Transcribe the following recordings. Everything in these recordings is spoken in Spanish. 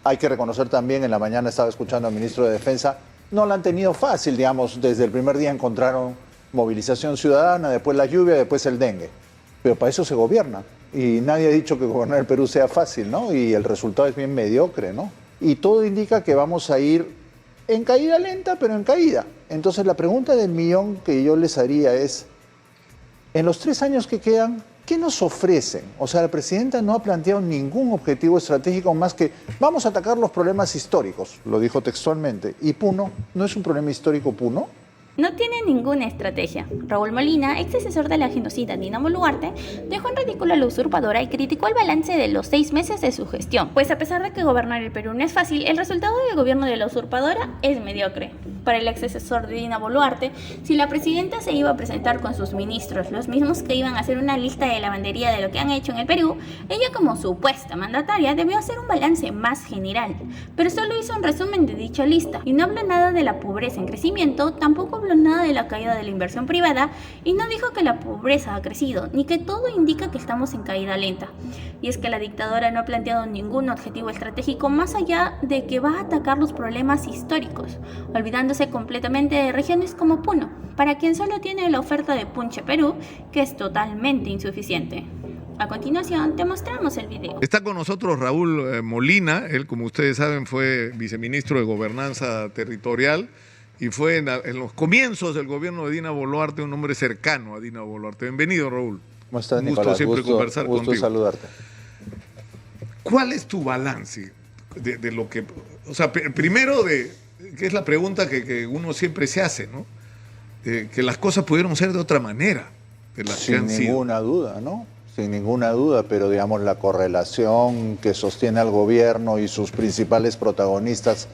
hay que reconocer también, en la mañana estaba escuchando al ministro de Defensa, no la han tenido fácil, digamos, desde el primer día encontraron movilización ciudadana, después la lluvia, después el dengue. Pero para eso se gobierna. Y nadie ha dicho que gobernar el Perú sea fácil, ¿no? Y el resultado es bien mediocre, ¿no? Y todo indica que vamos a ir en caída lenta, pero en caída. Entonces la pregunta del millón que yo les haría es, en los 3 años que quedan, ¿qué nos ofrecen? O sea, la presidenta no ha planteado ningún objetivo estratégico más que vamos a atacar los problemas históricos, lo dijo textualmente. ¿Y Puno? ¿No es un problema histórico Puno? No tiene ninguna estrategia. Raúl Molina, ex asesor de la genocida Dina Boluarte, dejó en ridículo a la usurpadora y criticó el balance de los 6 meses de su gestión. Pues a pesar de que gobernar el Perú no es fácil, el resultado del gobierno de la usurpadora es mediocre. Para el ex asesor de Dina Boluarte, si la presidenta se iba a presentar con sus ministros, los mismos que iban a hacer una lista de lavandería de lo que han hecho en el Perú, ella como supuesta mandataria debió hacer un balance más general. Pero solo hizo un resumen de dicha lista y no habló nada de la pobreza en crecimiento, tampoco habló nada de la caída de la inversión privada y no dijo que la pobreza ha crecido, ni que todo indica que estamos en caída lenta. Y es que la dictadora no ha planteado ningún objetivo estratégico más allá de que va a atacar los problemas históricos, olvidándose completamente de regiones como Puno, para quien solo tiene la oferta de Punche Perú, que es totalmente insuficiente. A continuación te mostramos el video. Está con nosotros Raúl Molina, él como ustedes saben fue viceministro de Gobernanza Territorial y fue en los comienzos del gobierno de Dina Boluarte un hombre cercano a Dina Boluarte. Bienvenido, Raúl. ¿Cómo estás, un gusto Nicolás? siempre conversar gusto contigo. Saludarte. ¿Cuál es tu balance de lo que... O sea, primero, que es la pregunta que uno siempre se hace, ¿no? Que las cosas pudieron ser de otra manera de las que han sido. Sin ninguna duda, ¿no? Sin ninguna duda, pero digamos la correlación que sostiene al gobierno y sus principales protagonistas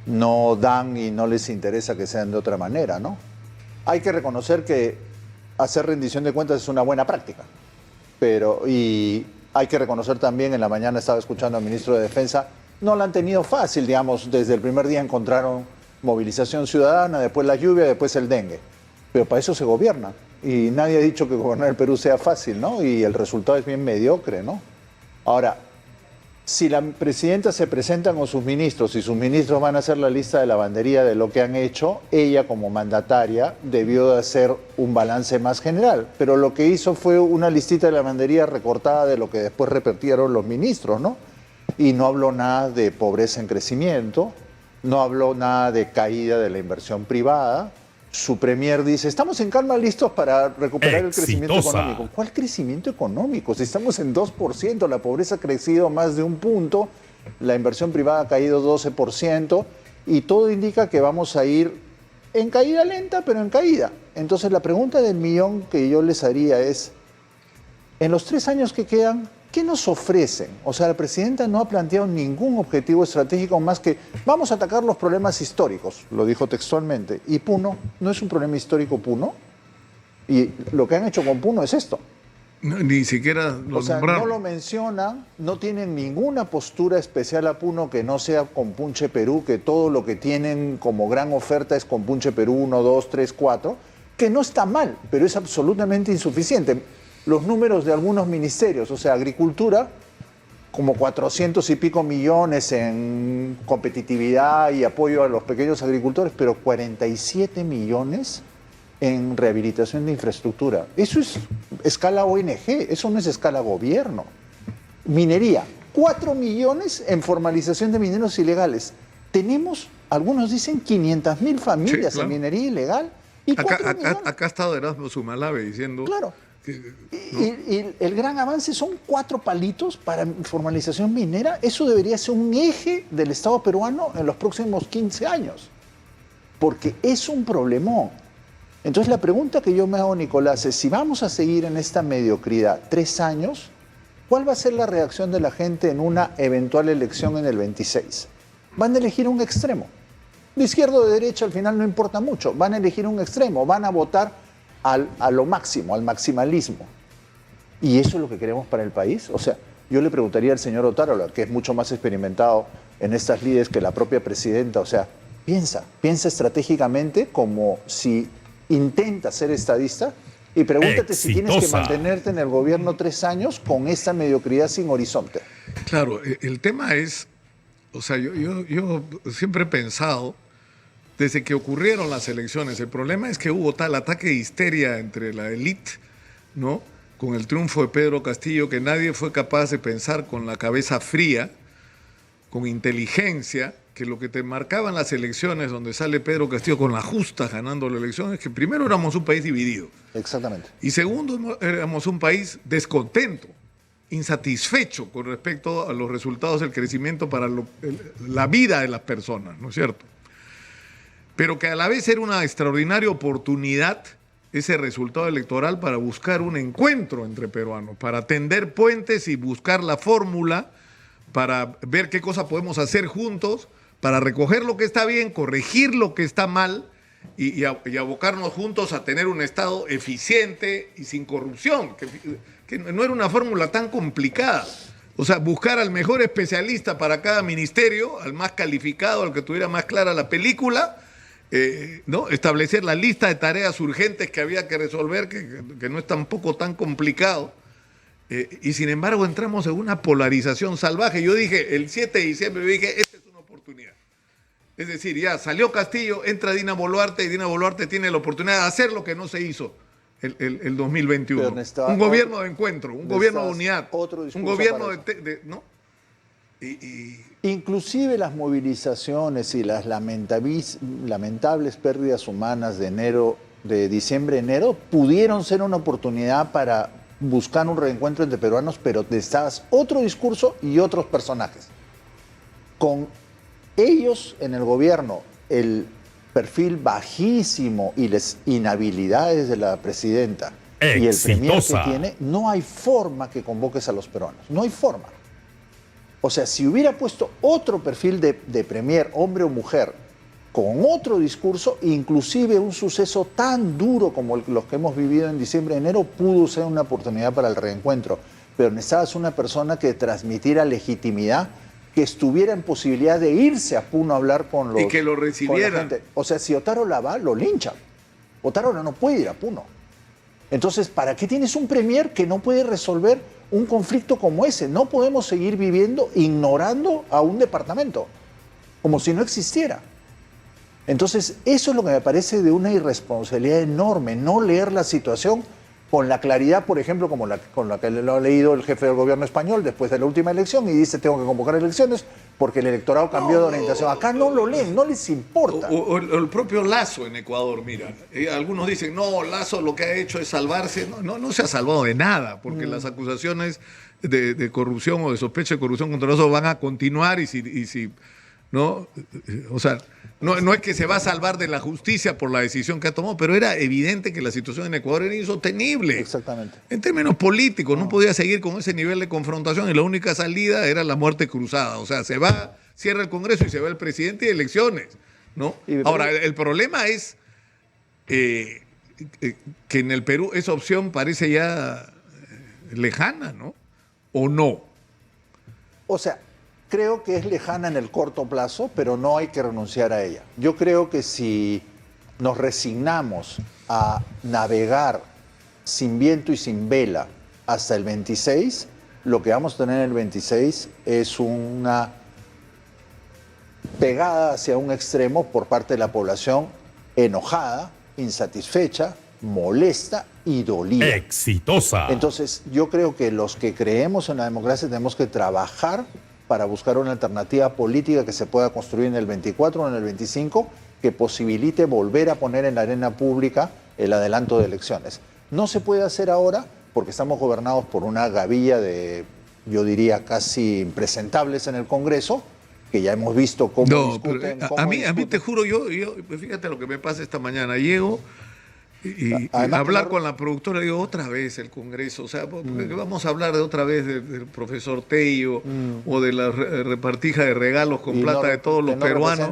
no dan y no les interesa que sean de otra manera, ¿no? Hay que reconocer que hacer rendición de cuentas es una buena práctica, y hay que reconocer también, en la mañana estaba escuchando al ministro de Defensa, no la han tenido fácil, digamos, desde el primer día encontraron movilización ciudadana, después la lluvia, después el dengue. Pero para eso se gobierna. Y nadie ha dicho que gobernar el Perú sea fácil, ¿no? Y el resultado es bien mediocre, ¿no? Ahora, si la presidenta se presenta con sus ministros y sus ministros van a hacer la lista de lavandería de lo que han hecho, ella como mandataria debió de hacer un balance más general. Pero lo que hizo fue una listita de lavandería recortada de lo que después repetieron los ministros, ¿no? Y no habló nada de pobreza en crecimiento, no habló nada de caída de la inversión privada. Su premier dice, estamos en calma listos para recuperar el crecimiento económico. ¿Cuál crecimiento económico? Si estamos en 2%, la pobreza ha crecido más de 1 punto, la inversión privada ha caído 12% y todo indica que vamos a ir en caída lenta, pero en caída. Entonces la pregunta del millón que yo les haría es, en los 3 años que quedan, ¿qué nos ofrecen? O sea, la presidenta no ha planteado ningún objetivo estratégico más que vamos a atacar los problemas históricos, lo dijo textualmente. ¿Y Puno? ¿No es un problema histórico Puno? Y lo que han hecho con Puno es esto. No, ni siquiera lo nombraron. No lo mencionan, no tienen ninguna postura especial a Puno que no sea con Punche Perú, que todo lo que tienen como gran oferta es con Punche Perú 1, 2, 3, 4, que no está mal, pero es absolutamente insuficiente. Los números de algunos ministerios, o sea, Agricultura, como 400 y pico millones en competitividad y apoyo a los pequeños agricultores, pero 47 millones en rehabilitación de infraestructura. Eso es escala ONG, eso no es escala gobierno. Minería, 4 millones en formalización de mineros ilegales. Tenemos, algunos dicen, 500.000 familias en minería ilegal. Y acá ha estado Erasmo Sumalave diciendo... Claro. Y el gran avance son 4 palitos para formalización minera. Eso debería ser un eje del Estado peruano en los próximos 15 años. Porque es un problemón. Entonces la pregunta que yo me hago, Nicolás, es si vamos a seguir en esta mediocridad 3 años, ¿cuál va a ser la reacción de la gente en una eventual elección en el 26? Van a elegir un extremo. De izquierda o de derecha al final no importa mucho. Van a elegir un extremo, van a votar a lo máximo, al maximalismo. ¿Y eso es lo que queremos para el país? O sea, yo le preguntaría al señor Otárola, que es mucho más experimentado en estas lides que la propia presidenta, o sea, piensa estratégicamente como si intenta ser estadista y pregúntate si tienes que mantenerte en el gobierno 3 años con esta mediocridad sin horizonte. Claro, el tema es o sea, yo siempre he pensado, desde que ocurrieron las elecciones, el problema es que hubo tal ataque de histeria entre la élite, ¿no?, con el triunfo de Pedro Castillo, que nadie fue capaz de pensar con la cabeza fría, con inteligencia, que lo que te marcaban las elecciones, donde sale Pedro Castillo con la justa ganando la elección, es que primero éramos un país dividido. Exactamente. Y segundo, éramos un país descontento, insatisfecho con respecto a los resultados del crecimiento para la vida de las personas, ¿no es cierto? Pero que a la vez era una extraordinaria oportunidad ese resultado electoral para buscar un encuentro entre peruanos, para tender puentes y buscar la fórmula, para ver qué cosas podemos hacer juntos, para recoger lo que está bien, corregir lo que está mal y abocarnos juntos a tener un Estado eficiente y sin corrupción, que no era una fórmula tan complicada. O sea, buscar al mejor especialista para cada ministerio, al más calificado, al que tuviera más clara la película, ¿no?, establecer la lista de tareas urgentes que había que resolver, que no es tampoco tan complicado. Y sin embargo entramos en una polarización salvaje. Yo dije, el 7 de diciembre, yo dije, esta es una oportunidad. Es decir, ya salió Castillo, entra Dina Boluarte, y Dina Boluarte tiene la oportunidad de hacer lo que no se hizo el 2021. Un gobierno de encuentro, un gobierno de unidad, un gobierno ¿no? Inclusive las movilizaciones y las lamentables pérdidas humanas de diciembre a enero pudieron ser una oportunidad para buscar un reencuentro entre peruanos, pero necesitabas otro discurso y otros personajes. Con ellos en el gobierno, el perfil bajísimo y las inhabilidades de la presidenta y el premier que tiene, no hay forma que convoques a los peruanos, no hay forma. O sea, si hubiera puesto otro perfil de premier, hombre o mujer, con otro discurso, inclusive un suceso tan duro como los que hemos vivido en diciembre y enero, pudo ser una oportunidad para el reencuentro. Pero necesitabas una persona que transmitiera legitimidad, que estuviera en posibilidad de irse a Puno a hablar con los... Y que lo recibiera. O sea, si Otárola va, lo linchan. Otárola no puede ir a Puno. Entonces, ¿para qué tienes un premier que no puede resolver un conflicto como ese? No podemos seguir viviendo ignorando a un departamento, como si no existiera. Entonces, eso es lo que me parece de una irresponsabilidad enorme, no leer la situación con la claridad, por ejemplo, con la que lo ha leído el jefe del gobierno español después de la última elección y dice, tengo que convocar elecciones porque el electorado cambió de orientación. Acá no lo leen, no les importa. O el propio Lasso en Ecuador, mira. Algunos dicen, no, Lasso lo que ha hecho es salvarse. No se ha salvado de nada, porque las acusaciones de corrupción o de sospecha de corrupción contra Lasso van a continuar y si ¿no? O sea, no es que se va a salvar de la justicia por la decisión que ha tomado, pero era evidente que la situación en Ecuador era insostenible. Exactamente. En términos políticos, no podía seguir con ese nivel de confrontación y la única salida era la muerte cruzada. O sea, se va, cierra el Congreso y se va el presidente y elecciones, ¿no? Ahora, el problema es que en el Perú esa opción parece ya lejana, ¿no? ¿O no? O sea, creo que es lejana en el corto plazo, pero no hay que renunciar a ella. Yo creo que si nos resignamos a navegar sin viento y sin vela hasta el 26, lo que vamos a tener en el 26 es una pegada hacia un extremo por parte de la población enojada, insatisfecha, molesta y dolida. Exitosa. Entonces, yo creo que los que creemos en la democracia tenemos que trabajar para buscar una alternativa política que se pueda construir en el 24 o en el 25 que posibilite volver a poner en la arena pública el adelanto de elecciones. No se puede hacer ahora porque estamos gobernados por una gavilla de, yo diría, casi impresentables en el Congreso, que ya hemos visto cómo discuten. A mí te juro, yo fíjate lo que me pasa esta mañana. Llego y hablar con la productora, digo, otra vez el Congreso, o sea, porque vamos a hablar de otra vez del profesor Tello o de la repartija de regalos con plata de todos los peruanos,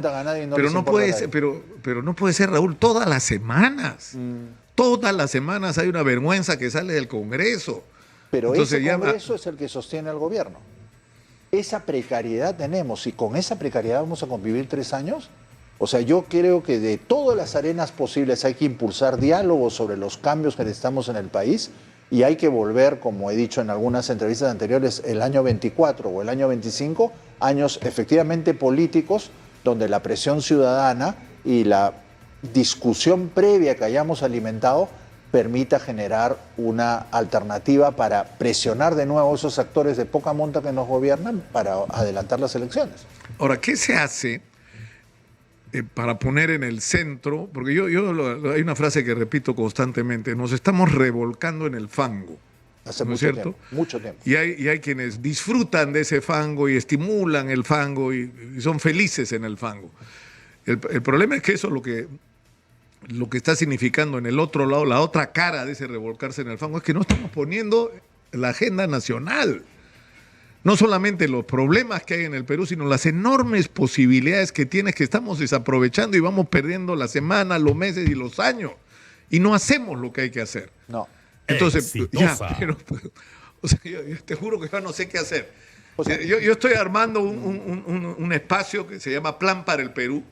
pero no puede ser, pero no puede ser, Raúl, todas las semanas hay una vergüenza que sale del Congreso. Pero entonces, ese Congreso es el que sostiene al gobierno. Esa precariedad tenemos y con esa precariedad vamos a convivir 3 años. O sea, yo creo que de todas las arenas posibles hay que impulsar diálogos sobre los cambios que necesitamos en el país y hay que volver, como he dicho en algunas entrevistas anteriores, el año 24 o el año 25 años efectivamente políticos, donde la presión ciudadana y la discusión previa que hayamos alimentado permita generar una alternativa para presionar de nuevo a esos actores de poca monta que nos gobiernan para adelantar las elecciones. Ahora, ¿qué se hace para poner en el centro? Porque hay una frase que repito constantemente: nos estamos revolcando en el fango. Hace ¿no es mucho cierto? tiempo, mucho tiempo. Y hay quienes disfrutan de ese fango y estimulan el fango y son felices en el fango. El problema es que eso es lo que está significando en el otro lado, la otra cara de ese revolcarse en el fango, es que no estamos poniendo la agenda nacional. No solamente los problemas que hay en el Perú, sino las enormes posibilidades que tiene, que estamos desaprovechando y vamos perdiendo las semanas, los meses y los años. Y no hacemos lo que hay que hacer. No. Entonces, Exitosa. O sea, yo te juro que yo no sé qué hacer. O sea, yo estoy armando un espacio que se llama Plan para el Perú,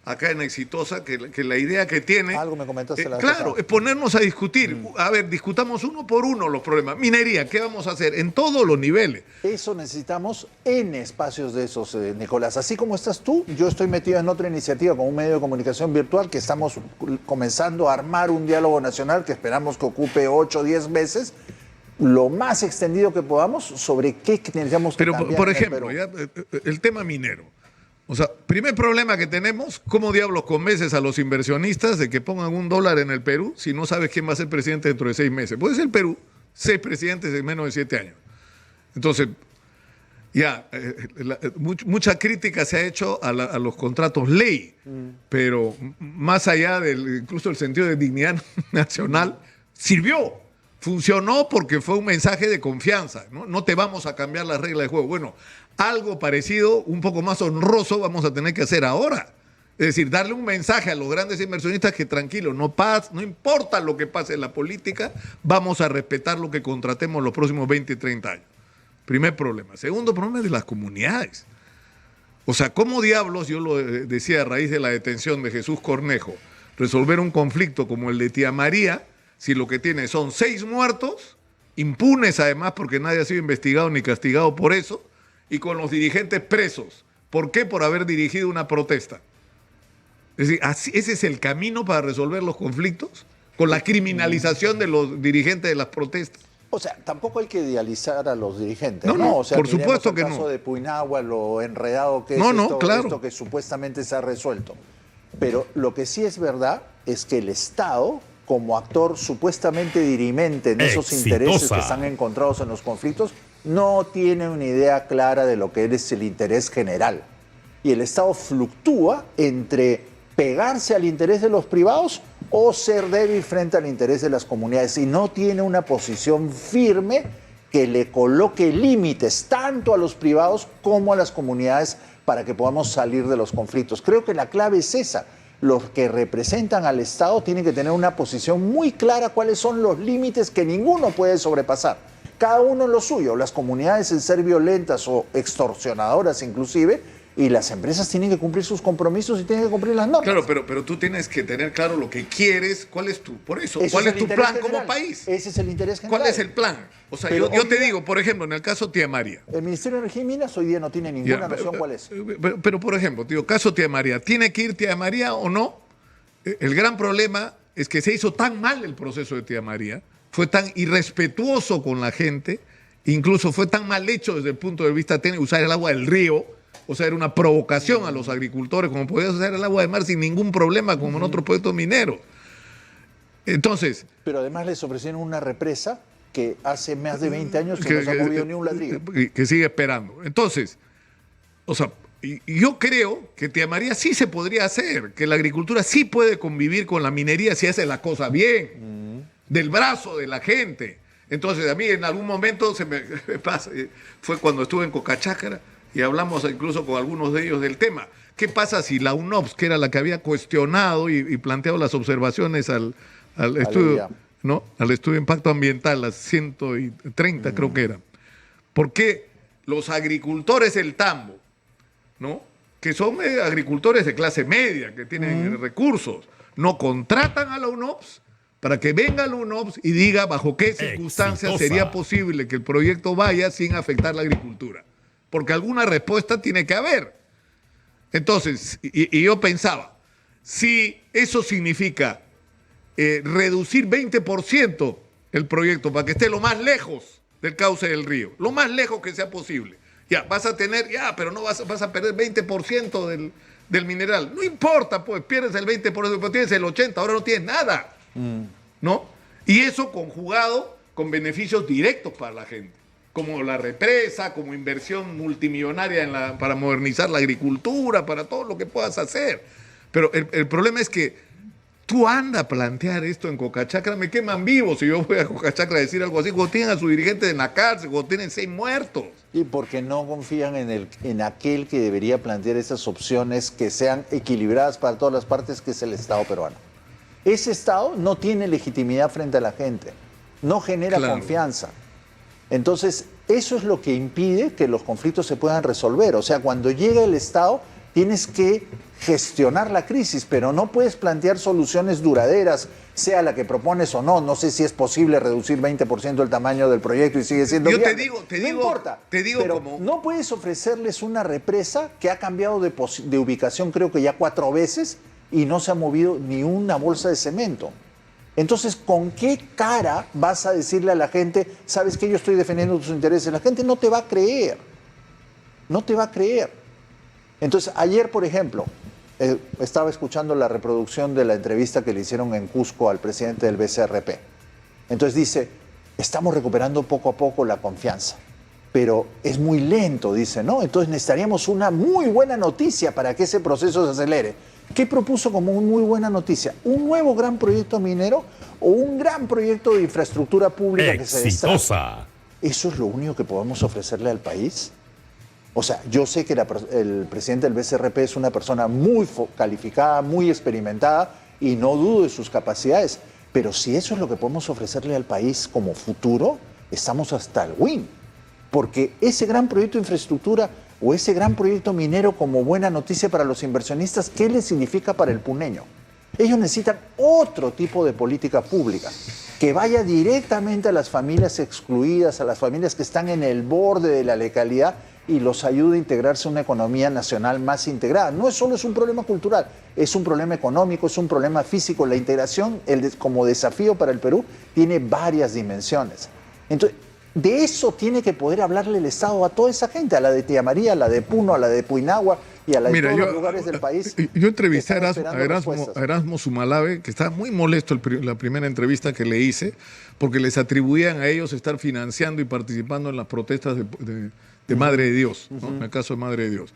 acá en Exitosa, que la idea que tiene... Algo me comentaste la vez claro, pasada. es ponernos a discutir. A ver, discutamos uno por uno los problemas. Minería, ¿qué vamos a hacer? En todos los niveles. Eso necesitamos en espacios de esos, Nicolás. Así como estás tú, yo estoy metido en otra iniciativa con un medio de comunicación virtual que estamos comenzando a armar un diálogo nacional que esperamos que ocupe 8 o 10 meses, lo más extendido que podamos, sobre qué necesitamos que Pero, cambiar por en el ejemplo, Perú. el tema minero. O sea, primer problema que tenemos: ¿cómo diablos convences a los inversionistas de que pongan $1 en el Perú si no sabes quién va a ser presidente dentro de 6 meses? Puede ser el Perú, 6 presidentes en menos de 7 años. Entonces, mucha crítica se ha hecho a los contratos ley, pero más allá incluso el sentido de dignidad nacional, sirvió. Funcionó porque fue un mensaje de confianza, ¿no? No te vamos a cambiar las reglas de juego. Bueno, algo parecido, un poco más honroso, vamos a tener que hacer ahora. Es decir, darle un mensaje a los grandes inversionistas que tranquilo, no importa lo que pase en la política, vamos a respetar lo que contratemos los próximos 20 y 30 años. Primer problema. Segundo problema es de las comunidades. O sea, ¿cómo diablos, yo lo decía a raíz de la detención de Jesús Cornejo, resolver un conflicto como el de Tía María, si lo que tiene son 6 muertos, impunes además porque nadie ha sido investigado ni castigado por eso, y con los dirigentes presos? ¿Por qué? Por haber dirigido una protesta. Es decir, ¿ese es el camino para resolver los conflictos? ¿Con la criminalización de los dirigentes de las protestas? O sea, tampoco hay que idealizar a los dirigentes, No, ¿no? no, O sea, por miremos supuesto el que caso no. de Puinahua, lo enredado que es Claro. esto que supuestamente se ha resuelto. Pero lo que sí es verdad es que el Estado, como actor supuestamente dirimente en esos intereses que están encontrados en los conflictos, no tiene una idea clara de lo que es el interés general. Y el Estado fluctúa entre pegarse al interés de los privados o ser débil frente al interés de las comunidades, y no tiene una posición firme que le coloque límites tanto a los privados como a las comunidades para que podamos salir de los conflictos. Creo que la clave es esa. Los que representan al Estado tienen que tener una posición muy clara cuáles son los límites que ninguno puede sobrepasar. Cada uno en lo suyo, las comunidades en ser violentas o extorsionadoras inclusive, y las empresas tienen que cumplir sus compromisos y tienen que cumplir las normas. Claro, pero tú tienes que tener claro lo que quieres, cuál es ¿cuál es el tu interés plan general. como país? Ese es el interés general. ¿Cuál es el plan? O sea, Pero yo te digo, por ejemplo, en el caso Tía María. El Ministerio de Energía y Minas hoy día no tiene ninguna noción cuál es. Pero, por ejemplo, tío, caso Tía María, ¿tiene que ir Tía María o no? El gran problema es que se hizo tan mal el proceso de Tía María, fue tan irrespetuoso con la gente, incluso fue tan mal hecho desde el punto de vista técnico, usar el agua del río, o sea, era una provocación a los agricultores, como podías usar el agua de mar sin ningún problema, como en otros proyectos mineros. Entonces... Pero además les ofrecieron una represa que hace más de 20 años que no se ha movido ni un ladrillo. Que sigue esperando. Entonces, o sea, y yo creo que Tía María sí se podría hacer, que la agricultura sí puede convivir con la minería si hace la cosa bien, del brazo de la gente. Entonces, a mí en algún momento me pasa, fue cuando estuve en Cocachácara y hablamos incluso con algunos de ellos del tema. ¿Qué pasa si la UNOPS, que era la que había cuestionado y planteado las observaciones al estudio, ¿no? Al estudio de impacto ambiental, las 130 creo que eran? ¿Por qué los agricultores del Tambo, ¿no? Que son agricultores de clase media, que tienen recursos, no contratan a la UNOPS para que venga la UNOPS y diga bajo qué circunstancias sería posible que el proyecto vaya sin afectar la agricultura? porque alguna respuesta tiene que haber. Entonces, y yo pensaba, si eso significa reducir 20% el proyecto para que esté lo más lejos del cauce del río, lo más lejos que sea posible, ya, vas a tener, pero no vas a perder 20% del mineral. No importa, pues, pierdes el 20%, pero tienes el 80%, ahora no tienes nada, ¿no? Y eso conjugado con beneficios directos para la gente, como la represa, como inversión multimillonaria para modernizar la agricultura, para todo lo que puedas hacer. Pero el problema es que tú andas a plantear esto en Cocachacra, me queman vivo si yo voy a Cocachacra a decir algo así, cuando tienen a su dirigente en la cárcel, cuando tienen 6 muertos. Y porque no confían en aquel que debería plantear esas opciones que sean equilibradas para todas las partes, que es el Estado peruano. Ese Estado no tiene legitimidad frente a la gente, no genera confianza. Entonces, eso es lo que impide que los conflictos se puedan resolver. O sea, cuando llega el Estado, tienes que gestionar la crisis, pero no puedes plantear soluciones duraderas, sea la que propones o no. No sé si es posible reducir 20% el tamaño del proyecto y sigue siendo viable. No importa, pero no puedes ofrecerles una represa que ha cambiado de ubicación creo que ya 4 veces y no se ha movido ni una bolsa de cemento. Entonces, ¿con qué cara vas a decirle a la gente, sabes que yo estoy defendiendo tus intereses? La gente no te va a creer. No te va a creer. Entonces, ayer, por ejemplo, estaba escuchando la reproducción de la entrevista que le hicieron en Cusco al presidente del BCRP. Entonces dice, estamos recuperando poco a poco la confianza, pero es muy lento, dice, ¿no? Entonces necesitaríamos una muy buena noticia para que ese proceso se acelere. ¿Qué propuso como una muy buena noticia? ¿Un nuevo gran proyecto minero o un gran proyecto de infraestructura pública que se destraza? ¿Eso es lo único que podemos ofrecerle al país? O sea, yo sé que el presidente del BCRP es una persona muy calificada, muy experimentada y no dudo de sus capacidades, pero si eso es lo que podemos ofrecerle al país como futuro, estamos hasta el win. Porque ese gran proyecto de infraestructura o ese gran proyecto minero como buena noticia para los inversionistas, ¿qué le significa para el puneño? Ellos necesitan otro tipo de política pública que vaya directamente a las familias excluidas, a las familias que están en el borde de la legalidad y los ayude a integrarse a una economía nacional más integrada. No solo es un problema cultural, es un problema económico, es un problema físico. La integración como desafío para el Perú tiene varias dimensiones. Entonces, de eso tiene que poder hablarle el Estado a toda esa gente, a la de Tía María, a la de Puno, a la de Puinagua y a la de todos los lugares del país. Yo entrevisté a Erasmo Sumalave, que estaba muy molesto la primera entrevista que le hice, porque les atribuían a ellos estar financiando y participando en las protestas de Madre de Dios, ¿no? En el caso de Madre de Dios.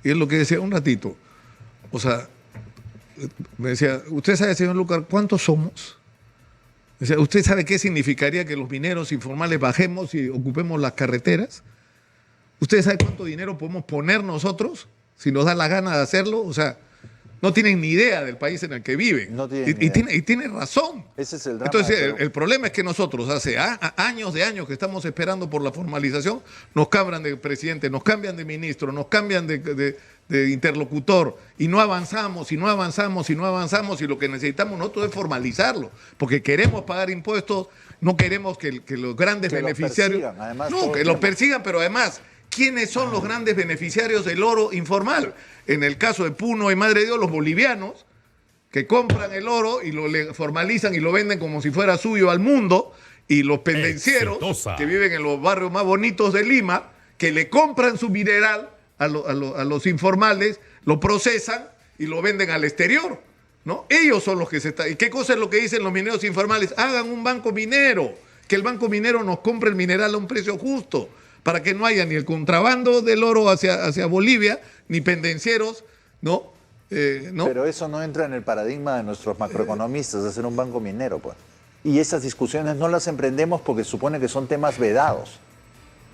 Y es lo que decía un ratito. O sea, me decía, ¿usted sabe, señor Lucar, cuántos somos? O sea, ¿usted sabe qué significaría que los mineros informales bajemos y ocupemos las carreteras? ¿Usted sabe cuánto dinero podemos poner nosotros si nos da la gana de hacerlo? O sea, no tienen ni idea del país en el que viven. No y tiene razón. Ese es el drama. Entonces, el problema es que nosotros hace años que estamos esperando por la formalización, nos cambian de presidente, nos cambian de ministro, nos cambian de interlocutor y no avanzamos, y lo que necesitamos nosotros es formalizarlo, porque queremos pagar impuestos, no queremos que los grandes beneficiarios... Que los persigan, pero además... ¿Quiénes son los grandes beneficiarios del oro informal? En el caso de Puno y Madre de Dios, los bolivianos, que compran el oro y lo formalizan y lo venden como si fuera suyo al mundo, y los pendencieros, que viven en los barrios más bonitos de Lima, que le compran su mineral a los informales, lo procesan y lo venden al exterior, ¿no? Ellos son los que se están... ¿Y qué cosa es lo que dicen los mineros informales? Hagan un banco minero, que el banco minero nos compre el mineral a un precio justo, para que no haya ni el contrabando del oro hacia Bolivia, ni pendencieros, ¿no? ¿no? Pero eso no entra en el paradigma de nuestros macroeconomistas, de hacer un banco minero, pues. Y esas discusiones no las emprendemos porque supone que son temas vedados,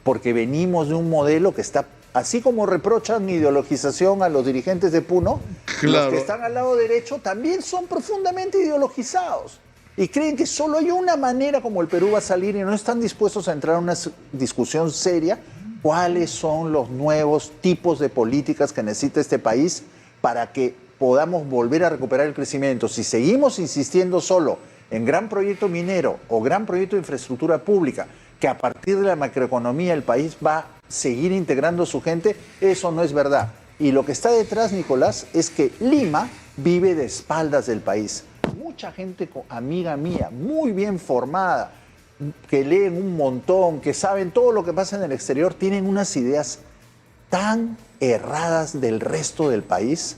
porque venimos de un modelo que está, así como reprochan ideologización a los dirigentes de Puno, los que están al lado derecho también son profundamente ideologizados. Y creen que solo hay una manera como el Perú va a salir y no están dispuestos a entrar a una discusión seria. ¿Cuáles son los nuevos tipos de políticas que necesita este país para que podamos volver a recuperar el crecimiento? Si seguimos insistiendo solo en gran proyecto minero o gran proyecto de infraestructura pública, que a partir de la macroeconomía el país va seguir integrando a su gente, eso no es verdad. Y lo que está detrás, Nicolás, es que Lima vive de espaldas del país. Mucha gente, amiga mía, muy bien formada, que leen un montón, que saben todo lo que pasa en el exterior, tienen unas ideas tan erradas del resto del país.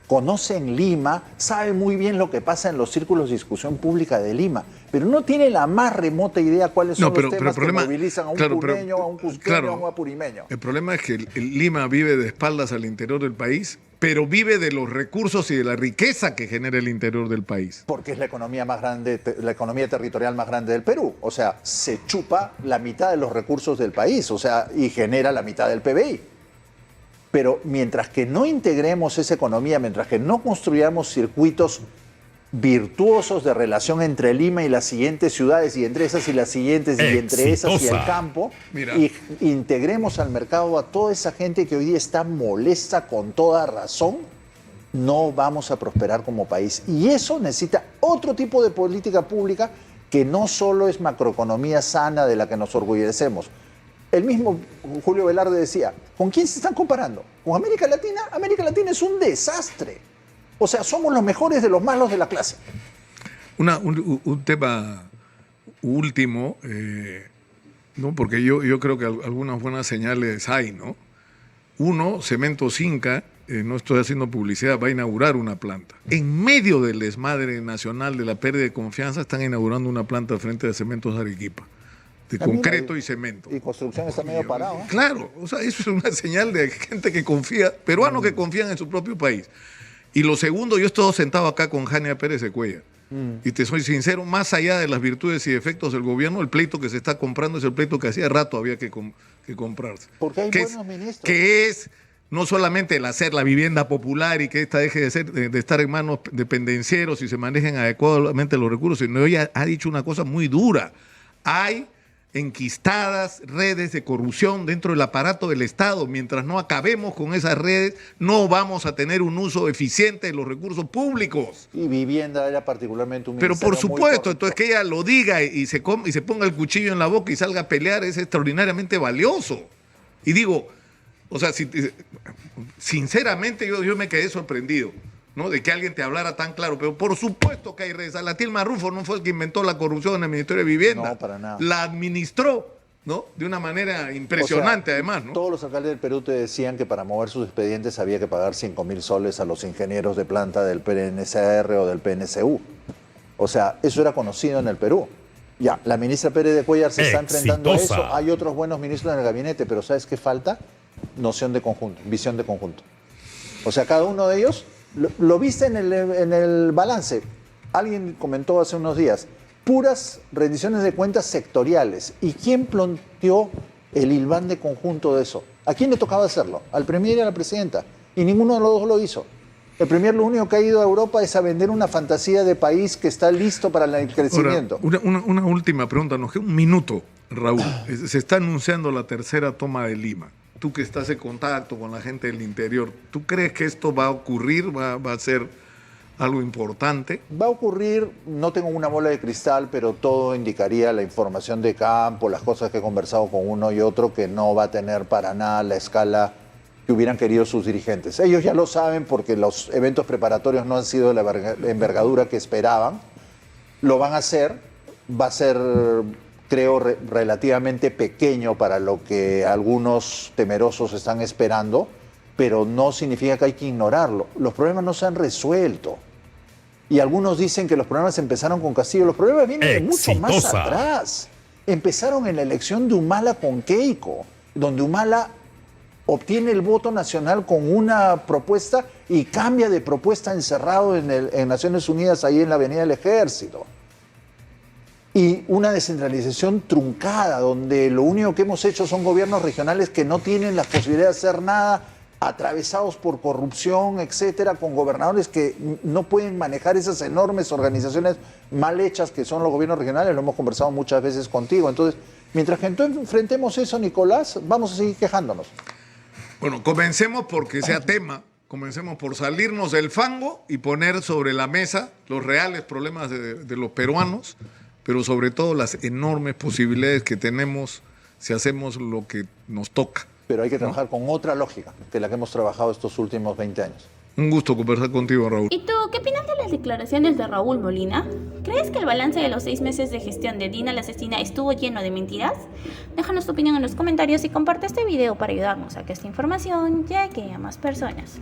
Conocen Lima, saben muy bien lo que pasa en los círculos de discusión pública de Lima, pero no tienen la más remota idea cuáles son los temas que movilizan a un puneño, a un cusqueño, a un apurimeño. El problema es que el Lima vive de espaldas al interior del país, pero vive de los recursos y de la riqueza que genera el interior del país. Porque es la economía más grande, la economía territorial más grande del Perú. O sea, se chupa la mitad de los recursos del país, o sea, y genera la mitad del PBI. Pero mientras que no integremos esa economía, mientras que no construyamos circuitos virtuosos de relación entre Lima y las siguientes ciudades, y entre esas y las siguientes, y entre esas y el campo, y integremos al mercado a toda esa gente que hoy día está molesta con toda razón, no vamos a prosperar como país. Y eso necesita otro tipo de política pública que no solo es macroeconomía sana de la que nos orgullecemos. El mismo Julio Velarde decía, ¿con quién se están comparando? ¿Con América Latina? América Latina es un desastre. O sea, somos los mejores de los malos de la clase. Un tema último, ¿no? Porque yo creo que algunas buenas señales hay, ¿no? Uno, Cementos Inca, no estoy haciendo publicidad, va a inaugurar una planta. En medio del desmadre nacional de la pérdida de confianza, están inaugurando una planta frente a Cementos Arequipa. De concreto y cemento. Y construcción está medio parado. Claro, o sea, eso es una señal de gente que confía, peruanos que confían en su propio país. Y lo segundo, yo estoy sentado acá con Jania Pérez de Cuellar. Y te soy sincero, más allá de las virtudes y defectos del gobierno, el pleito que se está comprando es el pleito que hacía rato había que comprarse. Porque hay buenos ministros. Que es no solamente el hacer la vivienda popular y que esta deje de estar en manos de pendencieros y se manejen adecuadamente los recursos, sino ella ha dicho una cosa muy dura. Hay enquistadas redes de corrupción dentro del aparato del Estado. Mientras no acabemos con esas redes, no vamos a tener un uso eficiente de los recursos públicos. Y vivienda era particularmente un ministerio. Pero por supuesto, entonces que ella lo diga y se ponga el cuchillo en la boca y salga a pelear es extraordinariamente valioso. Y digo, o sea, sinceramente yo me quedé sorprendido, ¿no? De que alguien te hablara tan claro, pero por supuesto que hay redes. Alatil Marrufo no fue el que inventó la corrupción en el Ministerio de Vivienda. No, para nada. La administró, ¿no? De una manera impresionante, o sea, además, ¿no? Todos los alcaldes del Perú te decían que para mover sus expedientes había que pagar 5.000 soles a los ingenieros de planta del PNCR o del PNCU. O sea, eso era conocido en el Perú. Ya, la ministra Pérez de Cuellar se está enfrentando a eso. Hay otros buenos ministros en el gabinete, pero ¿sabes qué falta? Noción de conjunto, visión de conjunto. O sea, cada uno de ellos... Lo viste en el balance. Alguien comentó hace unos días, puras rendiciones de cuentas sectoriales. ¿Y quién planteó el hilván de conjunto de eso? ¿A quién le tocaba hacerlo? Al premier y a la presidenta. Y ninguno de los dos lo hizo. El premier lo único que ha ido a Europa es a vender una fantasía de país que está listo para el crecimiento. Ahora, una última pregunta, nos queda un minuto, Raúl. Se está anunciando la tercera toma de Lima. Tú que estás en contacto con la gente del interior, ¿tú crees que esto va a ocurrir? ¿Va a ser algo importante? Va a ocurrir, no tengo una bola de cristal, pero todo indicaría la información de campo, las cosas que he conversado con uno y otro, que no va a tener para nada la escala que hubieran querido sus dirigentes. Ellos ya lo saben porque los eventos preparatorios no han sido de la envergadura que esperaban. Lo van a hacer, va a ser... creo, relativamente pequeño para lo que algunos temerosos están esperando, pero no significa que hay que ignorarlo. Los problemas no se han resuelto. Y algunos dicen que los problemas empezaron con Castillo. Los problemas vienen de mucho más atrás. Empezaron en la elección de Humala con Keiko, donde Humala obtiene el voto nacional con una propuesta y cambia de propuesta encerrado en Naciones Unidas, ahí en la Avenida del Ejército. Y una descentralización truncada, donde lo único que hemos hecho son gobiernos regionales que no tienen la posibilidad de hacer nada, atravesados por corrupción, etcétera, con gobernadores que no pueden manejar esas enormes organizaciones mal hechas que son los gobiernos regionales. Lo hemos conversado muchas veces contigo. Entonces, mientras que enfrentemos eso, Nicolás, vamos a seguir quejándonos. Bueno, comencemos porque sea tema. Comencemos por salirnos del fango y poner sobre la mesa los reales problemas de los peruanos, pero sobre todo las enormes posibilidades que tenemos si hacemos lo que nos toca. Pero hay que trabajar con otra lógica que la que hemos trabajado estos últimos 20 años. Un gusto conversar contigo, Raúl. ¿Y tú qué opinas de las declaraciones de Raúl Molina? ¿Crees que el balance de los 6 meses de gestión de Dina la asesina estuvo lleno de mentiras? Déjanos tu opinión en los comentarios y comparte este video para ayudarnos a que esta información llegue a más personas.